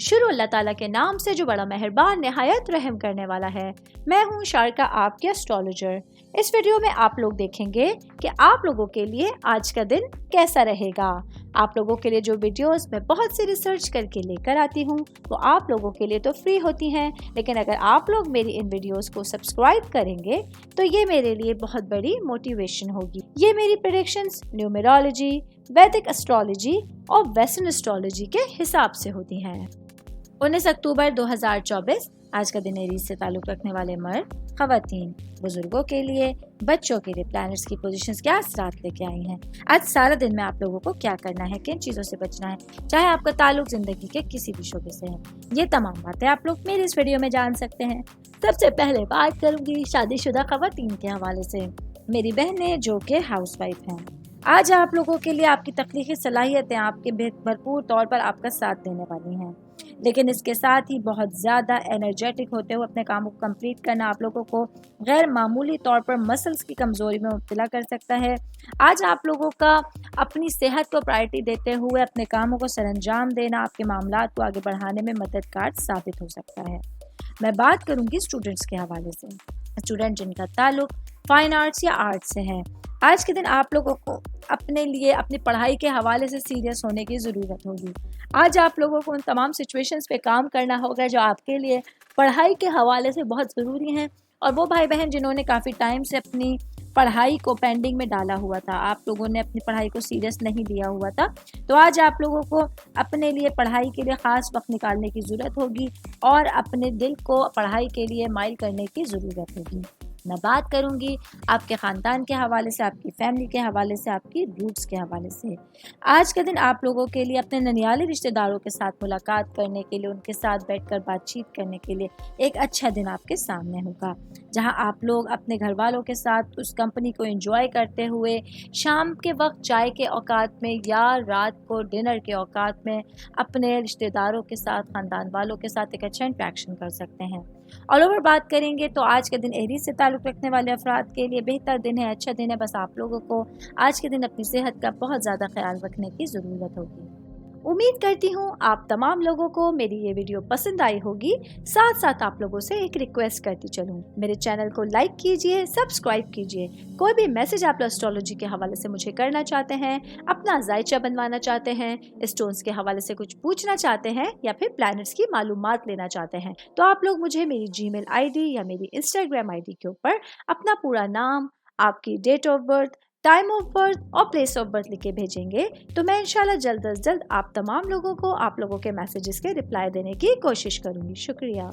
शुरू अल्लाह ताला के नाम से जो बड़ा मेहरबान नहायत रहम करने वाला है। मैं हूँ शारका, आपके एस्ट्रोलॉजर। इस वीडियो में आप लोग देखेंगे कि आप लोगों के लिए आज का दिन कैसा रहेगा। आप लोगों के लिए जो वीडियोस मैं बहुत सी रिसर्च करके लेकर आती हूँ वो आप लोगों के लिए तो फ्री होती हैं, लेकिन अगर आप लोग मेरी इन वीडियोस को सब्सक्राइब करेंगे तो ये मेरे लिए बहुत बड़ी मोटिवेशन होगी। ये मेरी प्रेडिक्शंस न्यूमेरोलॉजी, वैदिक एस्ट्रोलॉजी और वेस्टर्न एस्ट्रोलॉजी के हिसाब से होती हैं। 19 अक्टूबर 2024 आज का दिन एरीज से ताल्लुक रखने वाले मर्द, खवातीन, बुजुर्गों के लिए, बच्चों के लिए प्लैनेट्स की पोजीशंस क्या असरात लेके आई हैं। आज सारा दिन में आप लोगों को क्या करना है, किन चीज़ों से बचना है, चाहे आपका ताल्लुक जिंदगी के किसी भी शोबे से है, ये तमाम बातें आप लोग मेरी इस वीडियो में जान सकते हैं। सबसे पहले बात करूंगी शादीशुदा खवातीन के हवाले से। मेरी बहनें जो कि हाउसवाइफ हैं, आज आप लोगों के लिए आपकी तख्लीकी सलाहियतें आपके भरपूर तौर पर आपका साथ देने वाली हैं, लेकिन इसके साथ ही बहुत ज़्यादा एनर्जेटिक होते हुए अपने काम को कंप्लीट करना आप लोगों को गैर मामूली तौर पर मसल्स की कमज़ोरी में मुब्तला कर सकता है। आज आप लोगों का अपनी सेहत को प्रायोरिटी देते हुए अपने कामों को सरअंजाम देना आपके मामलात को आगे बढ़ाने में मददगार साबित हो सकता है। मैं बात करूंगी स्टूडेंट्स के हवाले से। स्टूडेंट जिनका ताल्लुक फाइन आर्ट्स या आर्ट से है, आज के दिन आप लोगों को अपने लिए अपनी पढ़ाई के हवाले से सीरियस होने की ज़रूरत होगी। आज आप लोगों को उन तमाम सिचुएशंस पे काम करना होगा जो आपके लिए पढ़ाई के हवाले से बहुत ज़रूरी हैं, और वो भाई बहन जिन्होंने काफ़ी टाइम से अपनी पढ़ाई को पेंडिंग में डाला हुआ था, आप लोगों ने अपनी पढ़ाई को सीरियस नहीं लिया हुआ था, तो आज आप लोगों को अपने लिए पढ़ाई के लिए ख़ास वक्त निकालने की ज़रूरत होगी और अपने दिल को पढ़ाई के लिए माइल करने की ज़रूरत होगी। मैं बात करूंगी आपके ख़ानदान के हवाले से, आपकी फैमिली के हवाले से, आपकी रूट्स के हवाले से। आज के दिन आप लोगों के लिए अपने ननियाली रिश्तेदारों के साथ मुलाकात करने के लिए, उनके साथ बैठकर बातचीत करने के लिए एक अच्छा दिन आपके सामने होगा, जहां आप लोग अपने घर वालों के साथ उस कंपनी को एंजॉय करते हुए शाम के वक्त चाय के औकात में या रात को डिनर के औकात में अपने रिश्तेदारों के साथ, ख़ानदान वालों के साथ एक अच्छा इंटरेक्शन कर सकते हैं। ऑल ओवर बात करेंगे तो आज के दिन एरीज से ताल्लुक़ रखने वाले अफराद के लिए बेहतर दिन है, अच्छा दिन है। बस आप लोगों को आज के दिन अपनी सेहत का बहुत ज़्यादा ख्याल रखने की ज़रूरत होगी। उम्मीद करती हूँ आप तमाम लोगों को मेरी ये वीडियो पसंद आई होगी। साथ साथ आप लोगों से एक रिक्वेस्ट करती चलूँ, मेरे चैनल को लाइक कीजिए, सब्सक्राइब कीजिए। कोई भी मैसेज आप एस्ट्रोलॉजी के हवाले से मुझे करना चाहते हैं, अपना जायचा बनवाना चाहते हैं, स्टोन्स के हवाले से कुछ पूछना चाहते हैं या फिर प्लैनेट्स की मालूमात लेना चाहते हैं, तो आप लोग मुझे मेरी जीमेल आईडी या मेरी इंस्टाग्राम आईडी के ऊपर अपना पूरा नाम, आपकी date of birth, time of birth और प्लेस ऑफ बर्थ लिख के भेजेंगे तो मैं इंशाल्लाह जल्द अज जल्द आप तमाम लोगों को आप लोगों के मैसेजेस के रिप्लाई देने की कोशिश करूंगी। शुक्रिया।